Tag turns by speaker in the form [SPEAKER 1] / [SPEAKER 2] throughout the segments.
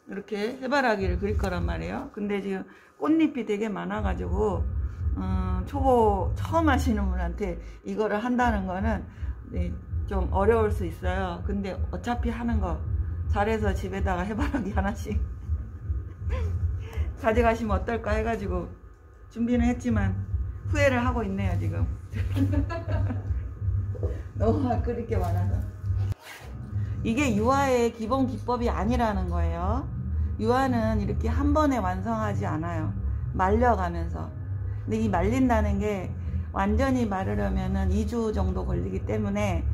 [SPEAKER 1] 이렇게 해바라기를 그릴 거란 말이에요. 근데 지금 꽃잎이 되게 많아가지고 초보 처음 하시는 분한테 이거를 한다는 거는 좀 어려울 수 있어요. 근데 어차피 하는 거 잘해서 집에다가 해바라기 하나씩 가져가시면 어떨까 해가지고 준비는 했지만 후회를 하고 있네요 지금. 너무 그릴 게 많아서. 이게 유화의 기본 기법이 아니라는 거예요. 유화는 이렇게 한 번에 완성하지 않아요. 말려가면서. 근데 이 말린다는 게 완전히 마르려면은 2주 정도 걸리기 때문에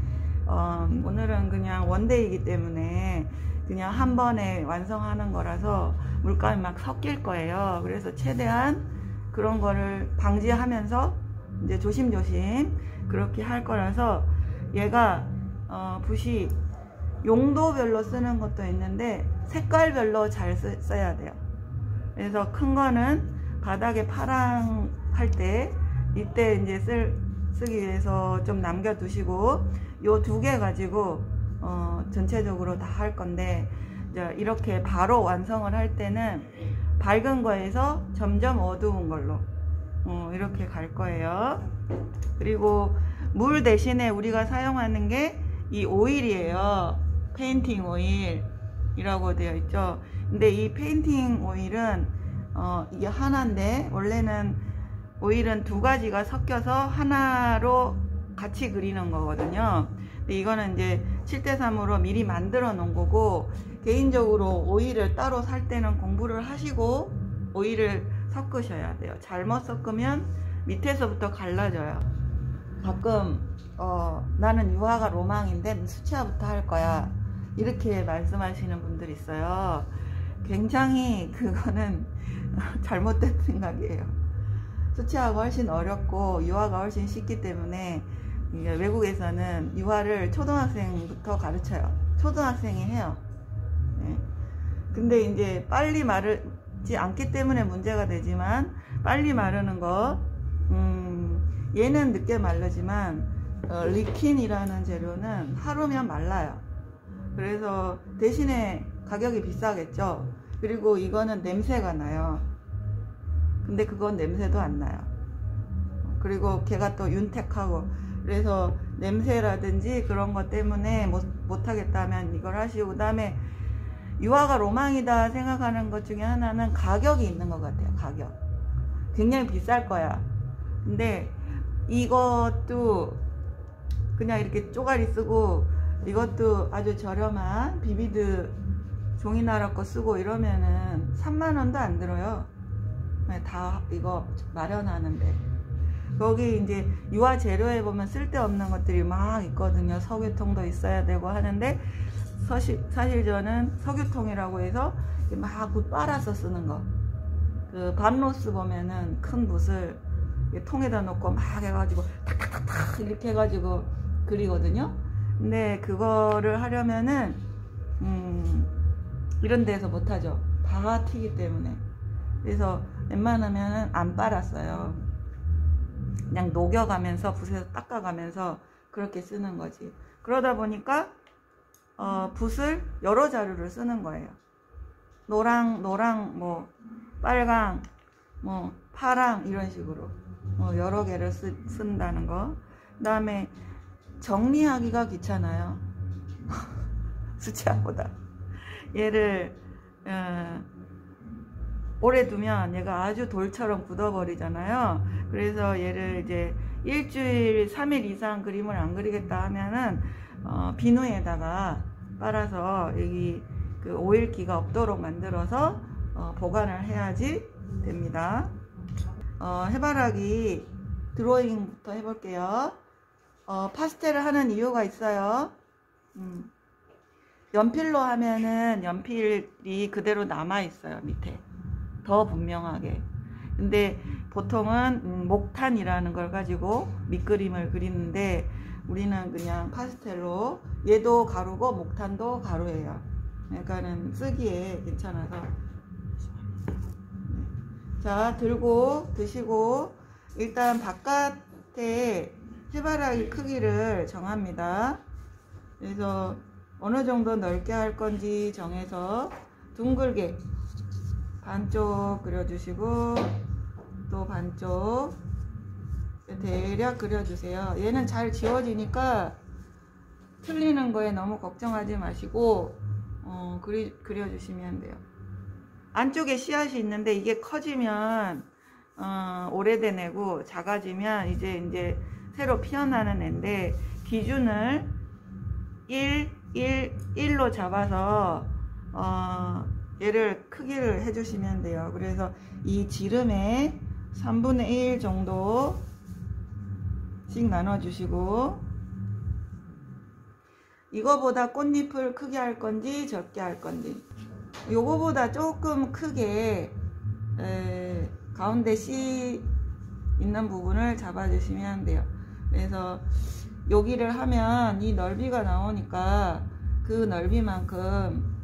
[SPEAKER 1] 오늘은 그냥 원데이이기 때문에 그냥 한 번에 완성하는 거라서 물감이 막 섞일 거예요. 그래서 최대한 그런 거를 방지하면서 이제 조심조심 그렇게 할 거라서 얘가 붓이 용도별로 쓰는 것도 있는데 색깔별로 잘 써야 돼요. 그래서 큰 거는 바닥에 파랑 할 때 이때 이제 쓰기 위해서 좀 남겨 두시고 요 2개 가지고 전체적으로 다 할 건데 이렇게 바로 완성을 할 때는 밝은 거에서 점점 어두운 걸로 이렇게 갈 거예요. 그리고 물 대신에 우리가 사용하는 게 이 오일이에요. 페인팅 오일이라고 되어 있죠. 근데 이 페인팅 오일은 이게 하나인데 원래는 오일은 2가지가 섞여서 하나로 같이 그리는 거거든요. 근데 이거는 이제 7:3으로 미리 만들어 놓은 거고, 개인적으로 오일을 따로 살 때는 공부를 하시고 오일을 섞으셔야 돼요. 잘못 섞으면 밑에서부터 갈라져요. 가끔 나는 유화가 로망인데 수채화부터 할 거야 이렇게 말씀하시는 분들이 있어요. 굉장히 그거는 잘못된 생각이에요. 수채화가 훨씬 어렵고 유화가 훨씬 쉽기 때문에 외국에서는 유화를 초등학생부터 가르쳐요. 초등학생이 해요. 네. 근데 이제 빨리 마르지 않기 때문에 문제가 되지만, 빨리 마르는 거 얘는 늦게 마르지만 리킨이라는 재료는 하루면 말라요. 그래서 대신에 가격이 비싸겠죠. 그리고 이거는 냄새가 나요. 근데 그건 냄새도 안 나요. 그리고 걔가 또 윤택하고, 그래서 냄새라든지 그런 것 때문에 못하겠다면 이걸 하시고, 그 다음에 유화가 로망이다 생각하는 것 중에 하나는 가격이 있는 것 같아요. 가격 굉장히 비쌀 거야. 근데 이것도 그냥 이렇게 쪼가리 쓰고, 이것도 아주 저렴한 비비드 종이나라 거 쓰고 이러면은 3만원도 안 들어요. 다 이거 마련하는데. 거기 이제 유화 재료에 보면 쓸데없는 것들이 막 있거든요. 석유통도 있어야 되고 하는데, 사실 저는 석유통이라고 해서 막 붓 빨아서 쓰는 거, 그 밤로스 보면은 큰 붓을 통에다 놓고 막 해가지고 탁탁탁탁 이렇게 해가지고 그리거든요. 근데 그거를 하려면은 이런 데서 못하죠. 다 튀기 때문에. 그래서 웬만하면 안 빨았어요. 그냥 녹여가면서 붓에서 닦아가면서 그렇게 쓰는 거지. 그러다 보니까 붓을 여러 자루를 쓰는 거예요. 노랑 뭐 빨강 뭐 파랑 이런 식으로 여러 개를 쓴다는 거. 그 다음에 정리하기가 귀찮아요. 수채화보다. 얘를 오래 두면 얘가 아주 돌처럼 굳어버리잖아요. 그래서 얘를 이제 일주일 3일 이상 그림을 안 그리겠다 하면은 비누에다가 빨아서 여기 그 오일기가 없도록 만들어서 보관을 해야지 됩니다. 해바라기 드로잉부터 해볼게요. 파스텔을 하는 이유가 있어요. 연필로 하면은 연필이 그대로 남아 있어요. 밑에 더 분명하게. 근데 보통은 목탄이라는 걸 가지고 밑그림을 그리는데, 우리는 그냥 파스텔로, 얘도 가루고 목탄도 가루예요. 그러니까는 쓰기에 괜찮아서. 자, 들고 드시고, 일단 바깥에 해바라기 크기를 정합니다. 그래서 어느 정도 넓게 할 건지 정해서 둥글게 반쪽 그려주시고 또 반쪽 대략 그려주세요. 얘는 잘 지워지니까 틀리는 거에 너무 걱정하지 마시고 그려주시면 돼요. 안쪽에 씨앗이 있는데 이게 커지면 오래된 애고 작아지면 이제 새로 피어나는 애인데 기준을 1로 잡아서 얘를 크기를 해주시면 돼요. 그래서 이 지름의 3분의 1 정도씩 나눠주시고, 이거보다 꽃잎을 크게 할 건지 적게 할 건지, 요거보다 조금 크게 가운데 씨 있는 부분을 잡아주시면 돼요. 그래서 여기를 하면 이 넓이가 나오니까 그 넓이만큼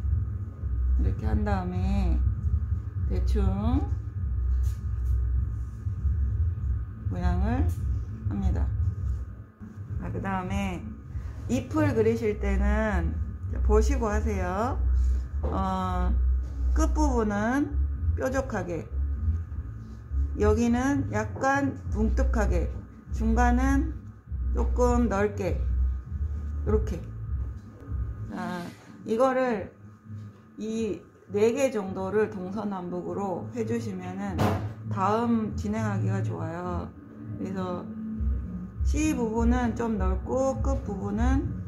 [SPEAKER 1] 이렇게 한 다음에 대충 모양을 합니다. 그 다음에 잎을 그리실 때는 보시고 하세요. 끝부분은 뾰족하게, 여기는 약간 뭉툭하게, 중간은 조금 넓게, 이렇게. 이거를 이 4개 정도를 동서남북으로 해주시면은 다음 진행하기가 좋아요. 그래서 C 부분은 좀 넓고 끝 부분은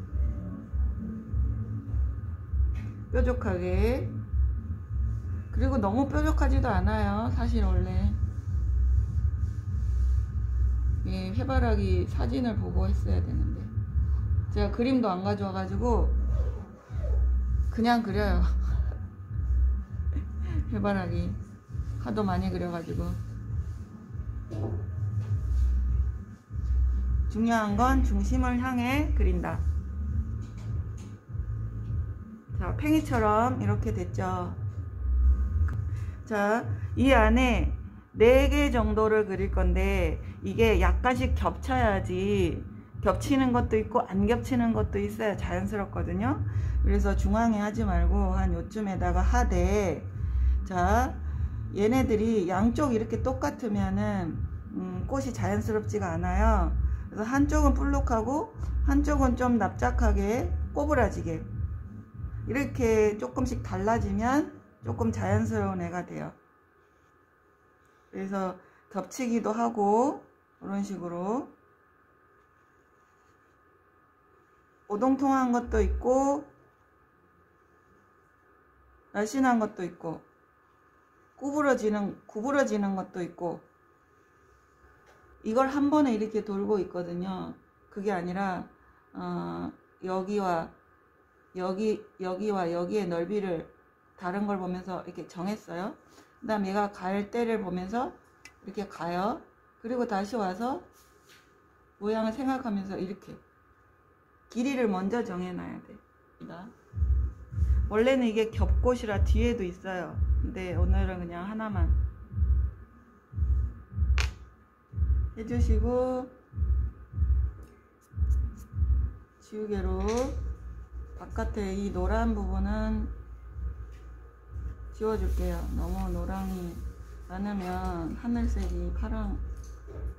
[SPEAKER 1] 뾰족하게, 그리고 너무 뾰족하지도 않아요. 사실 원래 해바라기 사진을 보고 했어야 되는데 제가 그림도 안 가져와 가지고 그냥 그려요. 해바라기 하도 많이 그려가지고. 중요한 건 중심을 향해 그린다. 자, 팽이처럼 이렇게 됐죠. 자, 이 안에 4개 정도를 그릴 건데 이게 약간씩 겹쳐야지, 겹치는 것도 있고 안 겹치는 것도 있어야 자연스럽거든요. 그래서 중앙에 하지 말고 한 요쯤에다가 하되, 자, 얘네들이 양쪽 이렇게 똑같으면은 꽃이 자연스럽지가 않아요. 그래서 한쪽은 볼록하고 한쪽은 좀 납작하게 꼬부라지게 이렇게 조금씩 달라지면 조금 자연스러운 애가 돼요. 그래서 겹치기도 하고 이런 식으로 오동통한 것도 있고 날씬한 것도 있고 구부러지는 것도 있고, 이걸 한 번에 이렇게 돌고 있거든요. 그게 아니라 여기와 여기의 넓이를 다른 걸 보면서 이렇게 정했어요. 그 다음 얘가 갈 때를 보면서 이렇게 가요. 그리고 다시 와서 모양을 생각하면서 이렇게 길이를 먼저 정해놔야 됩니다. 원래는 이게 겹꽃이라 뒤에도 있어요. 근데 오늘은 그냥 하나만 해주시고, 지우개로 바깥에 이 노란 부분은 지워줄게요. 너무 노랑이 많으면 하늘색이 파랑이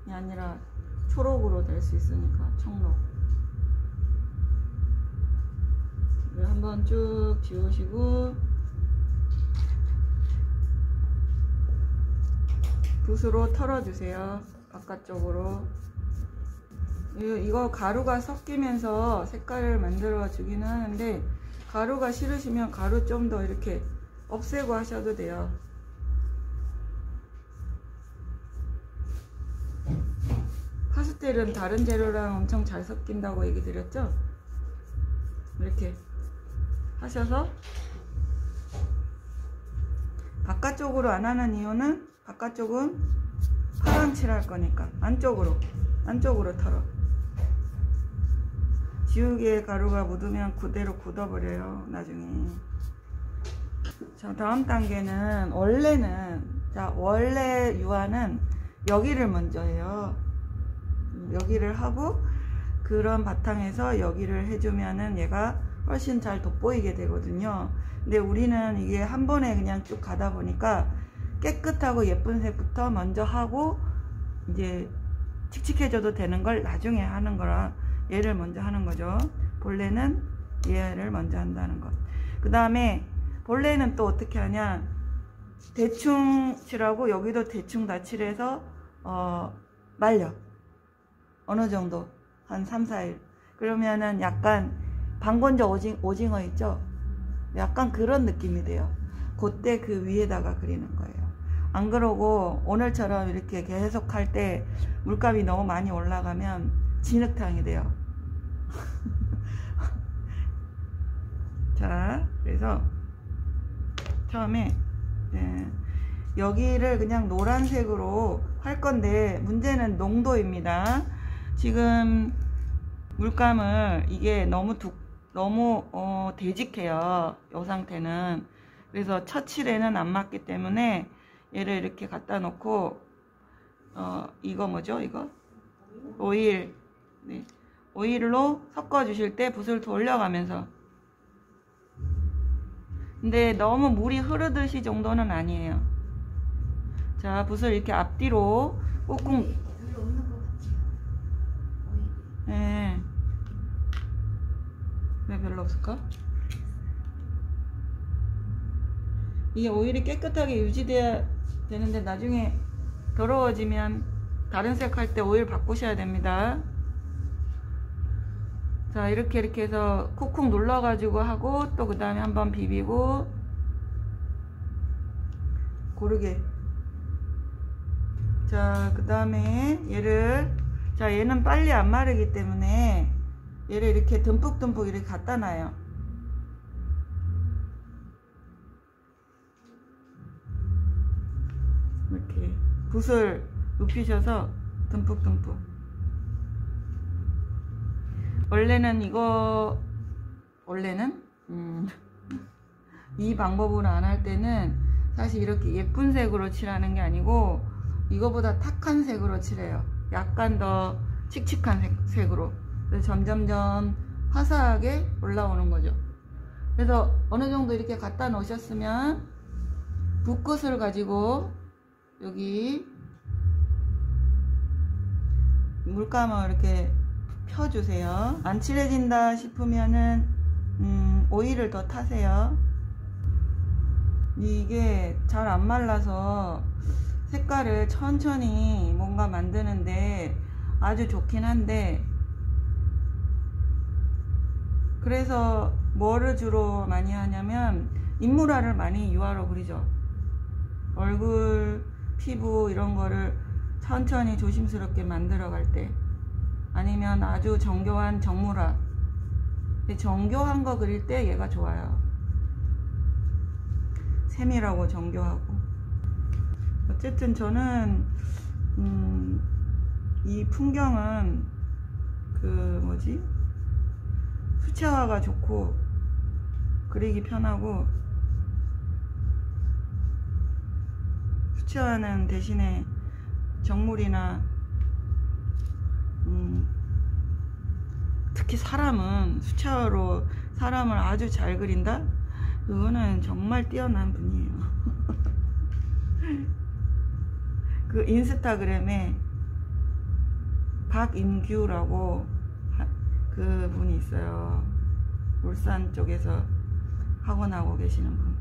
[SPEAKER 1] 아니라 초록으로 될 수 있으니까 청록. 한번 쭉 지우시고 붓으로 털어주세요. 바깥쪽으로. 이거 가루가 섞이면서 색깔을 만들어 주기는 하는데, 가루가 싫으시면 가루 좀 더 이렇게 없애고 하셔도 돼요. 파스텔은 다른 재료랑 엄청 잘 섞인다고 얘기 드렸죠? 이렇게 하셔서, 바깥쪽으로 안 하는 이유는 바깥쪽은 파랑 칠할 거니까 안쪽으로 털어. 지우개에 가루가 묻으면 그대로 굳어버려요, 나중에. 자, 다음 단계는 원래 유화는 여기를 먼저 해요. 여기를 하고 그런 바탕에서 여기를 해주면은 얘가 훨씬 잘 돋보이게 되거든요. 근데 우리는 이게 한 번에 그냥 쭉 가다 보니까 깨끗하고 예쁜 색부터 먼저 하고 이제 칙칙해져도 되는 걸 나중에 하는 거라 얘를 먼저 하는 거죠. 본래는 얘를 먼저 한다는 것. 그 다음에 본래는 또 어떻게 하냐, 대충 칠하고 여기도 대충 다 칠해서 말려. 어느 정도 한 3, 4일. 그러면은 약간 방건조 오징어 있죠? 약간 그런 느낌이 돼요. 그때 그 위에다가 그리는 거예요. 안 그러고 오늘처럼 이렇게 계속 할 때 물감이 너무 많이 올라가면 진흙탕이 돼요. 자, 그래서 처음에 여기를 그냥 노란색으로 할 건데 문제는 농도입니다. 지금 물감을 이게 너무 되직해요. 이 상태는. 그래서 첫 칠에는 안 맞기 때문에 얘를 이렇게 갖다 놓고 이거 뭐죠? 이거 오일. 네. 오일로 섞어 주실 때 붓을 돌려가면서. 근데 너무 물이 흐르듯이 정도는 아니에요. 자, 붓을 이렇게 앞뒤로 꾹꾹. 네. 왜 별로 없을까? 이게 오일이 깨끗하게 유지돼야 되는데 나중에 더러워지면 다른 색 할 때 오일 바꾸셔야 됩니다. 자, 이렇게 해서 쿡쿡 눌러 가지고 하고 또 그 다음에 한번 비비고 고르게. 자, 그 다음에 얘는 빨리 안 마르기 때문에 얘를 이렇게 듬뿍듬뿍 이렇게 갖다 놔요. 이렇게 붓을 눕히셔서 듬뿍듬뿍. 원래는 이 방법으로 안 할 때는 사실 이렇게 예쁜 색으로 칠하는 게 아니고 이거보다 탁한 색으로 칠해요. 약간 더 칙칙한 색으로. 그래서 점점점 화사하게 올라오는 거죠. 그래서 어느 정도 이렇게 갖다 놓으셨으면 붓끝을 가지고 여기 물감을 이렇게 펴주세요. 안 칠해진다 싶으면은 오일을 더 타세요. 이게 잘 안 말라서 색깔을 천천히 뭔가 만드는데 아주 좋긴 한데, 그래서 뭐를 주로 많이 하냐면 인물화를 많이 유화로 그리죠. 얼굴, 피부 이런 거를 천천히 조심스럽게 만들어 갈 때, 아니면 아주 정교한 정물화. 정교한 거 그릴 때 얘가 좋아요. 세밀하고 정교하고. 어쨌든 저는 이 풍경은 수채화가 좋고 그리기 편하고, 수채화는 대신에 정물이나 특히 사람은 수채화로 사람을 아주 잘 그린다? 그거는 정말 뛰어난 분이에요. 그 인스타그램에 박인규라고 그 분이 있어요. 울산 쪽에서 학원하고 계시는 분.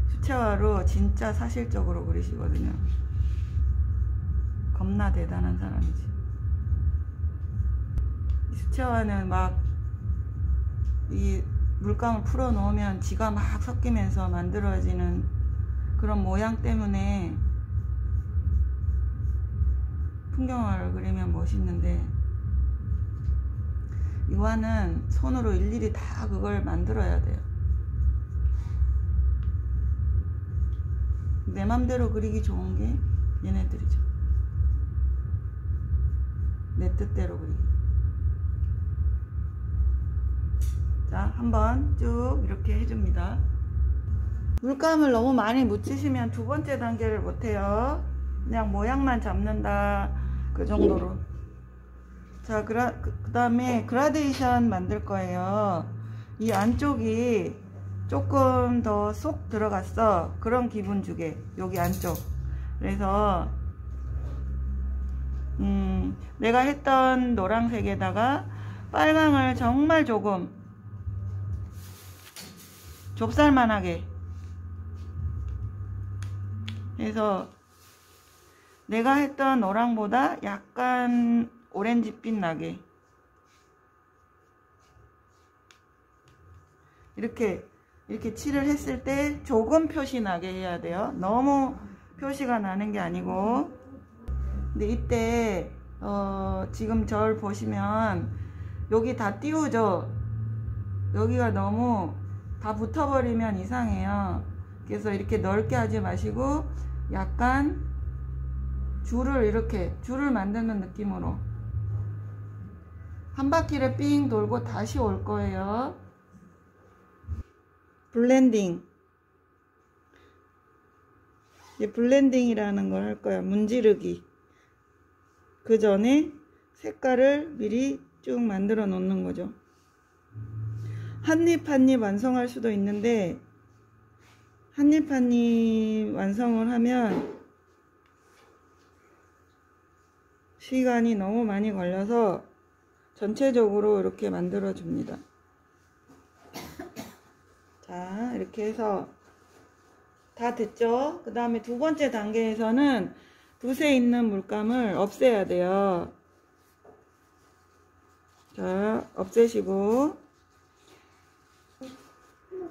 [SPEAKER 1] 수채화로 진짜 사실적으로 그리시거든요. 겁나 대단한 사람이지. 이 수채화는 막 이 물감을 풀어 놓으면 지가 막 섞이면서 만들어지는 그런 모양 때문에 풍경을 그리면 멋있는데, 유화는 손으로 일일이 다 그걸 만들어야 돼요. 내 맘대로 그리기 좋은 게 얘네들이죠. 내 뜻대로 그리기. 자, 한번 쭉 이렇게 해줍니다. 물감을 너무 많이 묻히시면 두 번째 단계를 못해요. 그냥 모양만 잡는다, 그 정도로. 자, 그 다음에 그라데이션 만들 거예요. 이 안쪽이 조금 더 쏙 들어갔어. 그런 기분 주게, 여기 안쪽. 그래서 내가 했던 노란색에다가 빨강을 정말 조금 좁쌀만하게 해서 내가 했던 노랑보다 약간 오렌지빛 나게 이렇게 칠을 했을 때 조금 표시 나게 해야 돼요. 너무 표시가 나는 게 아니고. 근데 이때 지금 절 보시면 여기 다 띄우죠. 여기가 너무 다 붙어버리면 이상해요. 그래서 이렇게 넓게 하지 마시고 약간 줄을 만드는 느낌으로 한 바퀴를 삥 돌고 다시 올 거예요. 블렌딩. 블렌딩이라는 걸 할 거야. 문지르기. 그 전에 색깔을 미리 쭉 만들어 놓는 거죠. 한입 한입 완성할 수도 있는데 한입 한입 완성을 하면 시간이 너무 많이 걸려서 전체적으로 이렇게 만들어 줍니다. 자, 이렇게 해서 다 됐죠? 그 다음에 두 번째 단계에서는 붓에 있는 물감을 없애야 돼요. 자, 없애시고,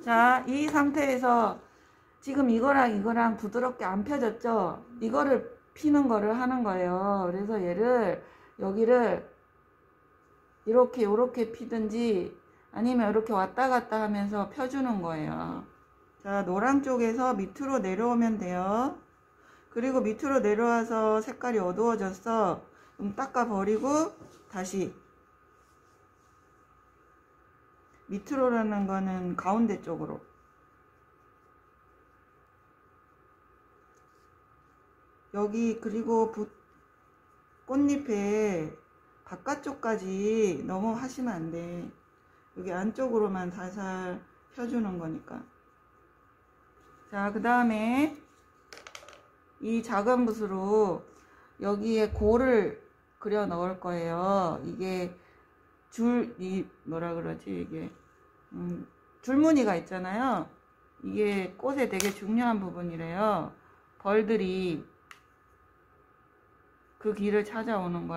[SPEAKER 1] 자, 이 상태에서 지금 이거랑 부드럽게 안 펴졌죠? 이거를 피는 거를 하는 거예요. 그래서 얘를 여기를 이렇게 피든지 아니면 이렇게 왔다 갔다 하면서 펴주는 거예요. 자, 노랑 쪽에서 밑으로 내려오면 돼요. 그리고 밑으로 내려와서 색깔이 어두워졌어. 그럼 닦아 버리고 다시 밑으로라는 거는 가운데 쪽으로. 여기 그리고 꽃잎에 바깥쪽까지 너무 하시면 안 돼. 여기 안쪽으로만 살살 펴주는 거니까. 자, 그 다음에 이 작은 붓으로 여기에 골을 그려 넣을 거예요. 이게 뭐라 그러지, 이게 줄무늬가 있잖아요. 이게 꽃에 되게 중요한 부분이래요. 벌들이 그 길을 찾아오는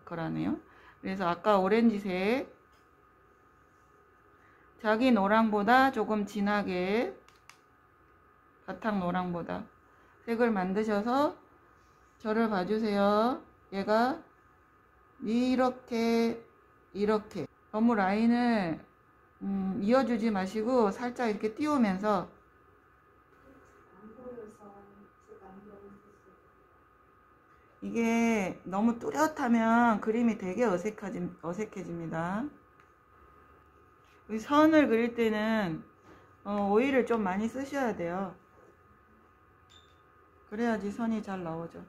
[SPEAKER 1] 거라네요. 그래서 아까 오렌지색, 자기 노랑보다 조금 진하게, 바탕 노랑보다 색을 만드셔서 저를 봐주세요. 얘가 이렇게 너무 라인을 이어주지 마시고 살짝 이렇게 띄우면서, 이게 너무 뚜렷하면 그림이 되게 어색해집니다. 선을 그릴 때는 오일을 좀 많이 쓰셔야 돼요. 그래야지 선이 잘 나오죠.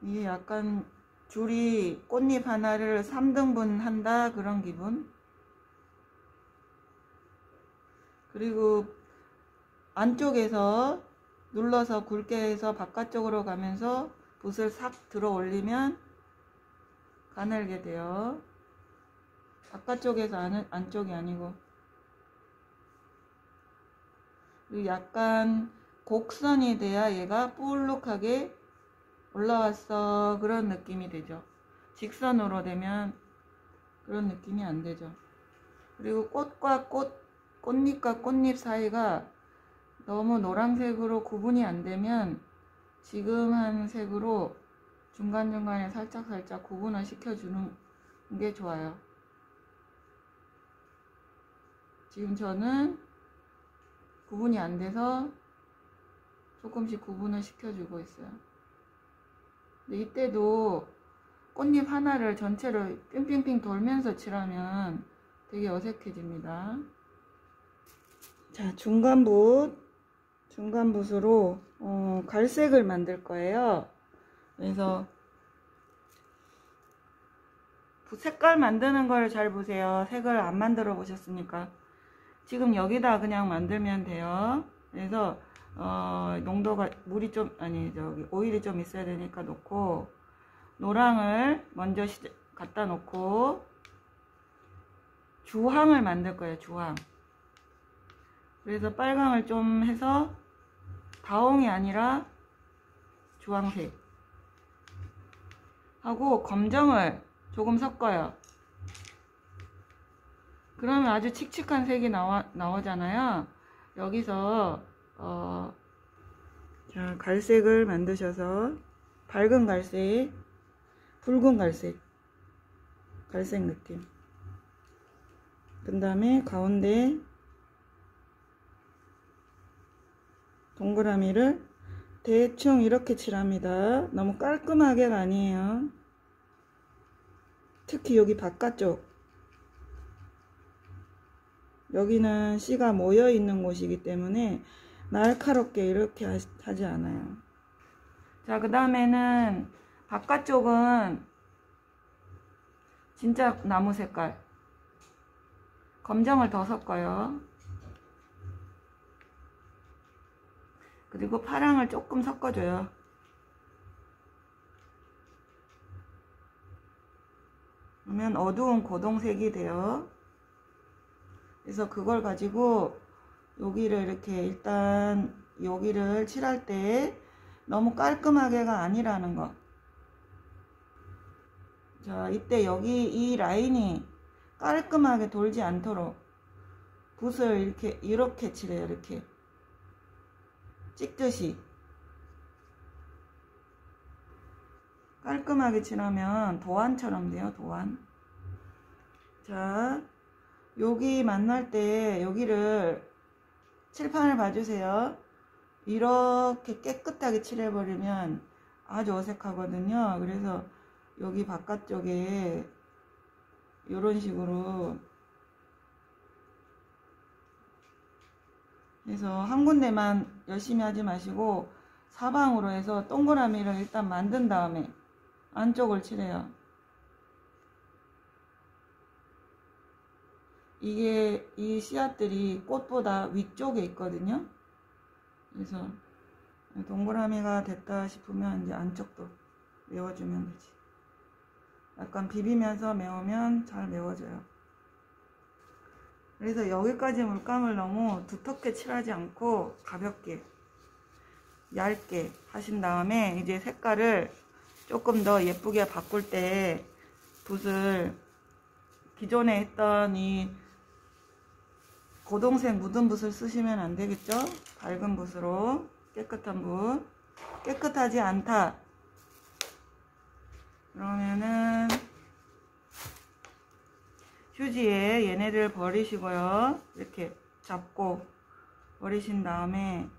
[SPEAKER 1] 이게 약간 줄이 꽃잎 하나를 3등분 한다, 그런 기분. 그리고 안쪽에서 눌러서 굵게 해서 바깥쪽으로 가면서 붓을 싹 들어 올리면 가늘게 돼요. 바깥쪽에서 안쪽이 아니고. 그리고 약간 곡선이 돼야 얘가 볼록하게 올라왔어, 그런 느낌이 되죠. 직선으로 되면 그런 느낌이 안 되죠. 그리고 꽃잎과 꽃잎 사이가 너무 노란색으로 구분이 안 되면 지금 한 색으로 중간중간에 살짝 구분을 시켜주는 게 좋아요. 지금 저는 구분이 안 돼서 조금씩 구분을 시켜주고 있어요. 근데 이때도 꽃잎 하나를 전체를 삥삥삥 돌면서 칠하면 되게 어색해집니다. 자, 중간붓으로 갈색을 만들 거예요. 그래서 색깔 만드는 걸 잘 보세요. 색을 안 만들어 보셨으니까. 지금 여기다 그냥 만들면 돼요. 그래서 농도가 물이 좀 오일이 좀 있어야 되니까 놓고, 노랑을 먼저 갖다 놓고 주황을 만들 거예요. 주황. 그래서 빨강을 좀 해서 다홍이 아니라 주황색 하고 검정을 조금 섞어요. 그러면 아주 칙칙한 색이 나오잖아요. 여기서 자, 갈색을 만드셔서 밝은 갈색, 붉은 갈색 느낌. 그 다음에 가운데 동그라미를 대충 이렇게 칠합니다. 너무 깔끔하게가 아니에요. 특히 여기 바깥쪽, 여기는 씨가 모여 있는 곳이기 때문에 날카롭게 이렇게 하지 않아요. 자, 그 다음에는 바깥쪽은 진짜 나무 색깔, 검정을 더 섞어요. 그리고 파랑을 조금 섞어줘요. 그러면 어두운 고동색이 돼요. 그래서 그걸 가지고 여기를 이렇게, 일단 여기를 칠할 때 너무 깔끔하게가 아니라는 거. 자, 이때 여기 이 라인이 깔끔하게 돌지 않도록 붓을 이렇게 칠해요. 이렇게 찍듯이 깔끔하게 칠하면 도안처럼 돼요. 도안. 자, 여기 만날 때 여기를 칠판을 봐주세요. 이렇게 깨끗하게 칠해버리면 아주 어색하거든요. 그래서 여기 바깥쪽에 이런 식으로 해서 한 군데만 열심히 하지 마시고 사방으로 해서 동그라미를 일단 만든 다음에 안쪽을 칠해요. 이게 이 씨앗들이 꽃보다 위쪽에 있거든요. 그래서 동그라미가 됐다 싶으면 이제 안쪽도 메워주면 되지. 약간 비비면서 메우면 잘 메워져요. 그래서 여기까지 물감을 너무 두텁게 칠하지 않고 가볍게 얇게 하신 다음에 이제 색깔을 조금 더 예쁘게 바꿀 때 붓을 기존에 했던 이 고동색 묻은 붓을 쓰시면 안 되겠죠? 밝은 붓으로, 깨끗한 붓. 깨끗하지 않다 그러면은 휴지에 얘네들 버리시고요. 이렇게 잡고 버리신 다음에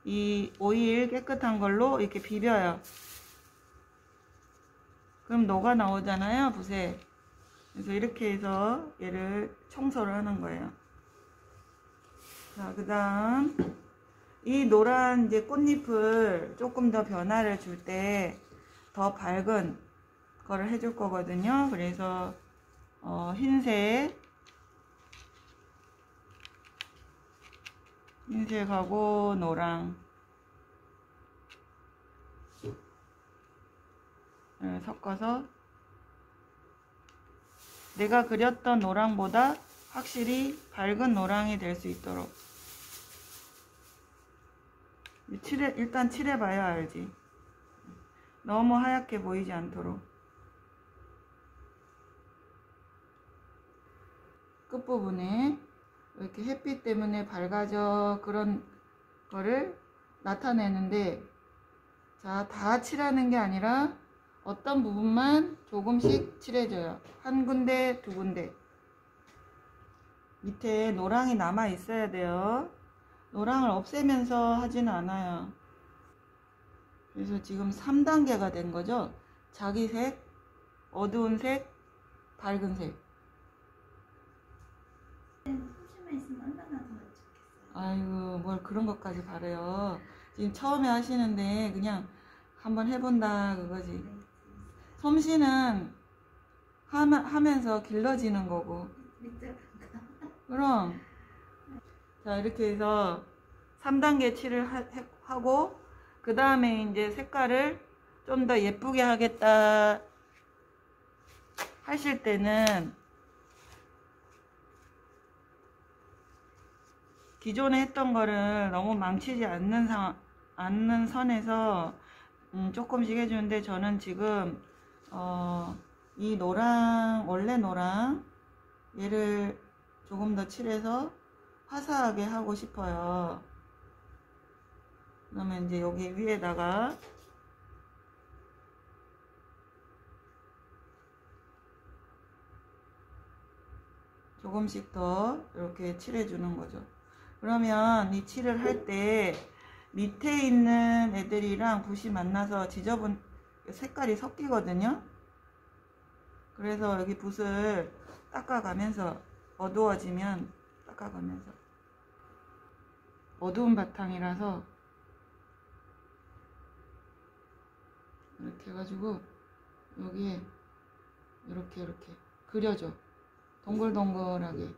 [SPEAKER 1] 이 오일 깨끗한 걸로 이렇게 비벼요. 그럼 녹아 나오잖아요, 붓에. 그래서 이렇게 해서 얘를 청소를 하는 거예요. 자, 그 다음 이 노란 이제 꽃잎을 조금 더 변화를 줄 때 더 밝은 거를 해줄 거거든요. 그래서 흰색하고 노랑 섞어서 내가 그렸던 노랑보다 확실히 밝은 노랑이 될 수 있도록 일단 칠해봐야 알지. 너무 하얗게 보이지 않도록. 끝부분에 이렇게 햇빛 때문에 밝아져 그런 거를 나타내는데, 자, 다 칠하는 게 아니라 어떤 부분만 조금씩 칠해줘요. 한 군데, 두 군데. 밑에 노랑이 남아 있어야 돼요. 노랑을 없애면서 하지는 않아요. 그래서 지금 3단계가 된 거죠. 자기 색, 어두운 색, 밝은 색.
[SPEAKER 2] 심심해 있으면 얼마나 더 좋겠어요.
[SPEAKER 1] 아이고, 뭘 그런 것까지 바래요. 지금 처음에 하시는데 그냥 한번 해본다 그거지. 솜씨는 하면서 길러지는 거고.
[SPEAKER 2] 밑에
[SPEAKER 1] 그럼 자 이렇게 해서 3단계 칠을 하고 그 다음에 이제 색깔을 좀 더 예쁘게 하겠다 하실 때는 기존에 했던 거를 너무 망치지 않는 선에서 조금씩 해주는데, 저는 지금 이 노랑, 원래 노랑 얘를 조금 더 칠해서 화사하게 하고 싶어요. 그러면 이제 여기 위에다가 조금씩 더 이렇게 칠해 주는 거죠. 그러면 이 칠을 할 때 밑에 있는 애들이랑 붓이 만나서 지저분 색깔이 섞이거든요. 그래서 여기 붓을 닦아가면서, 어두워지면 닦아가면서, 어두운 바탕이라서 이렇게 해가지고 여기에 이렇게 그려줘. 동글동글하게.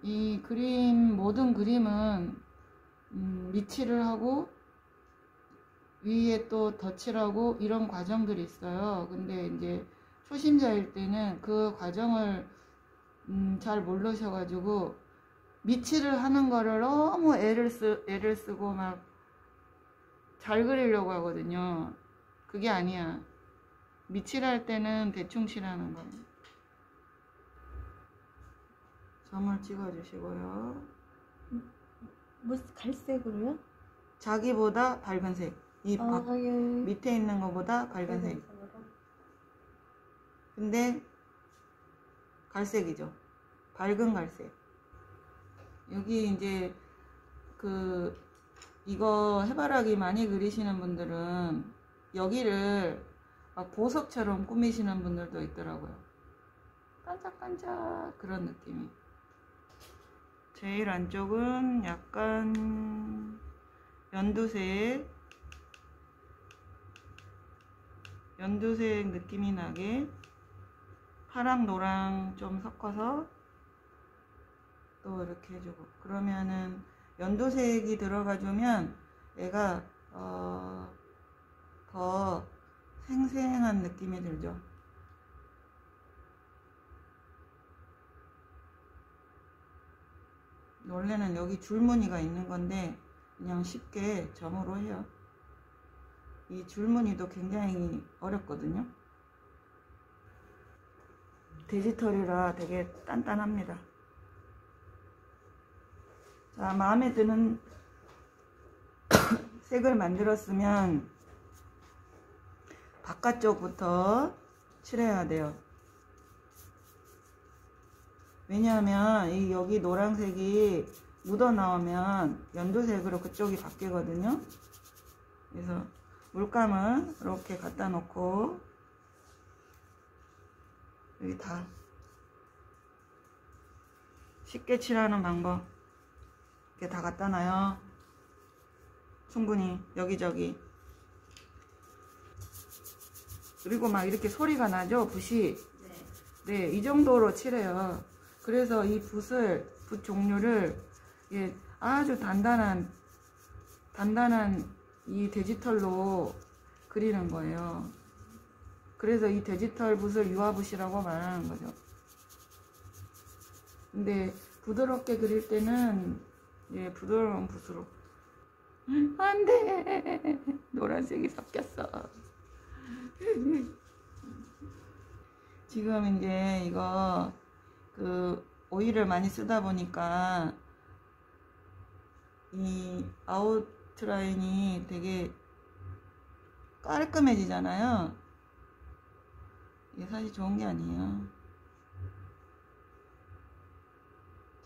[SPEAKER 1] 이 그림, 모든 그림은 밑칠을 하고 위에 또 덧칠하고 이런 과정들이 있어요. 근데 이제 초심자일 때는 그 과정을 잘 모르셔가지고 밑칠을 하는 거를 너무 애를 쓰고 막 잘 그리려고 하거든요. 그게 아니야. 밑칠할 때는 대충 칠하는 거예요. 점을 찍어주시고요.
[SPEAKER 3] 뭐 갈색으로요?
[SPEAKER 1] 자기보다 밝은 색. 이
[SPEAKER 3] 예.
[SPEAKER 1] 밑에 있는 것보다 밝은 색. 근데 갈색이죠. 밝은 갈색. 여기 이제 이거 해바라기 많이 그리시는 분들은 여기를 막 보석처럼 꾸미시는 분들도 있더라고요. 반짝반짝 그런 느낌이. 제일 안쪽은 약간 연두색 느낌이 나게 파랑 노랑 좀 섞어서 또 이렇게 해주고, 그러면은 연두색이 들어가주면 얘가 더 생생한 느낌이 들죠. 원래는 여기 줄무늬가 있는 건데 그냥 쉽게 점으로 해요. 이 줄무늬도 굉장히 어렵거든요. 디지털이라 되게 단단합니다. 자, 마음에 드는 색을 만들었으면 바깥쪽부터 칠해야 돼요. 왜냐하면 여기 노란색이 묻어 나오면 연두색으로 그쪽이 바뀌거든요. 그래서 물감을 이렇게 갖다 놓고 여기 다 쉽게 칠하는 방법 이렇게 다 갖다 놔요. 충분히 여기저기. 그리고 막 이렇게 소리가 나죠, 붓이. 네, 이 정도로 칠해요. 그래서 이 붓 종류를 아주 단단한 이 데지털로 그리는 거예요. 그래서 이 데지털 붓을 유화붓이라고 말하는 거죠. 근데 부드럽게 그릴 때는 부드러운 붓으로. 안 돼! 노란색이 섞였어. 지금 이제 이거 오일을 많이 쓰다 보니까 이 아웃라인이 되게 깔끔해지잖아요. 이게 사실 좋은 게 아니에요.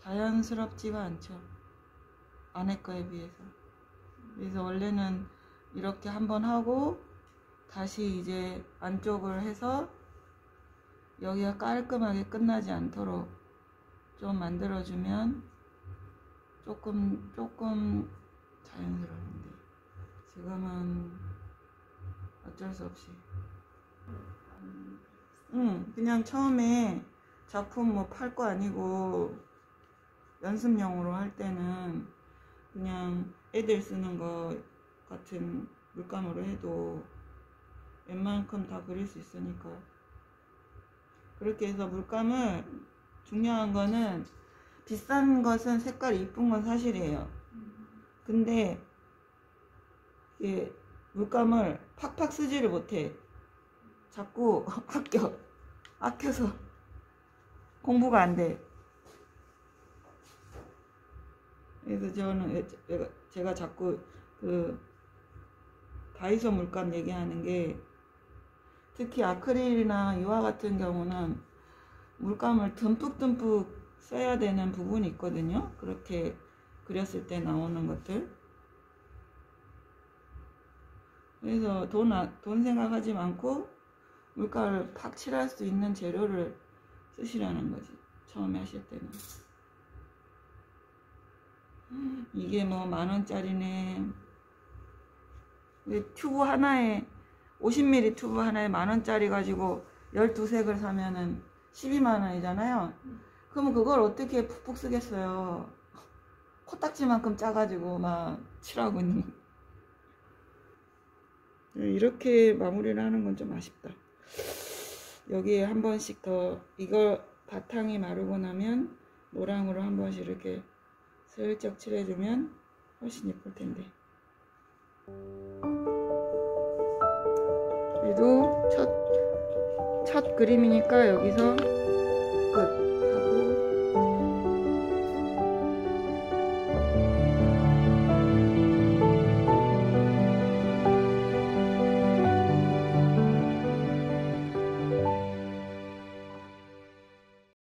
[SPEAKER 1] 자연스럽지가 않죠, 안에 거에 비해서. 그래서 원래는 이렇게 한번 하고 다시 이제 안쪽을 해서 여기가 깔끔하게 끝나지 않도록 좀 만들어주면 조금 자연스러운데, 지금은 어쩔 수 없이. 그냥 처음에 작품 뭐 팔 거 아니고 연습용으로 할 때는 그냥 애들 쓰는 거 같은 물감으로 해도 웬만큼 다 그릴 수 있으니까. 그렇게 해서 물감을, 중요한 거는 비싼 것은 색깔이 이쁜 건 사실이에요. 근데 이게 물감을 팍팍 쓰지를 못해. 자꾸 아껴서 공부가 안 돼. 그래서 저는 제가 자꾸 그 다이소 물감 얘기하는 게, 특히 아크릴이나 유화 같은 경우는 물감을 듬뿍듬뿍 써야 되는 부분이 있거든요. 그렇게 그렸을 때 나오는 것들. 그래서 돈 생각하지 않고 물감을 팍 칠할 수 있는 재료를 쓰시라는 거지, 처음에 하실 때는. 이게 뭐 10,000원짜리네. 튜브 하나에 50ml 튜브 하나에 10,000원짜리 가지고 12색을 사면은 120,000원이잖아요. 그러면 그걸 어떻게 푹푹 쓰겠어요. 코딱지만큼 짜가지고 막 칠하고 있는. 이렇게 마무리를 하는 건 좀 아쉽다. 여기에 한 번씩 더, 이거 바탕이 마르고 나면 노랑으로 한 번씩 이렇게 슬쩍 칠해주면 훨씬 예쁠 텐데. 그래도 첫 그림이니까 여기서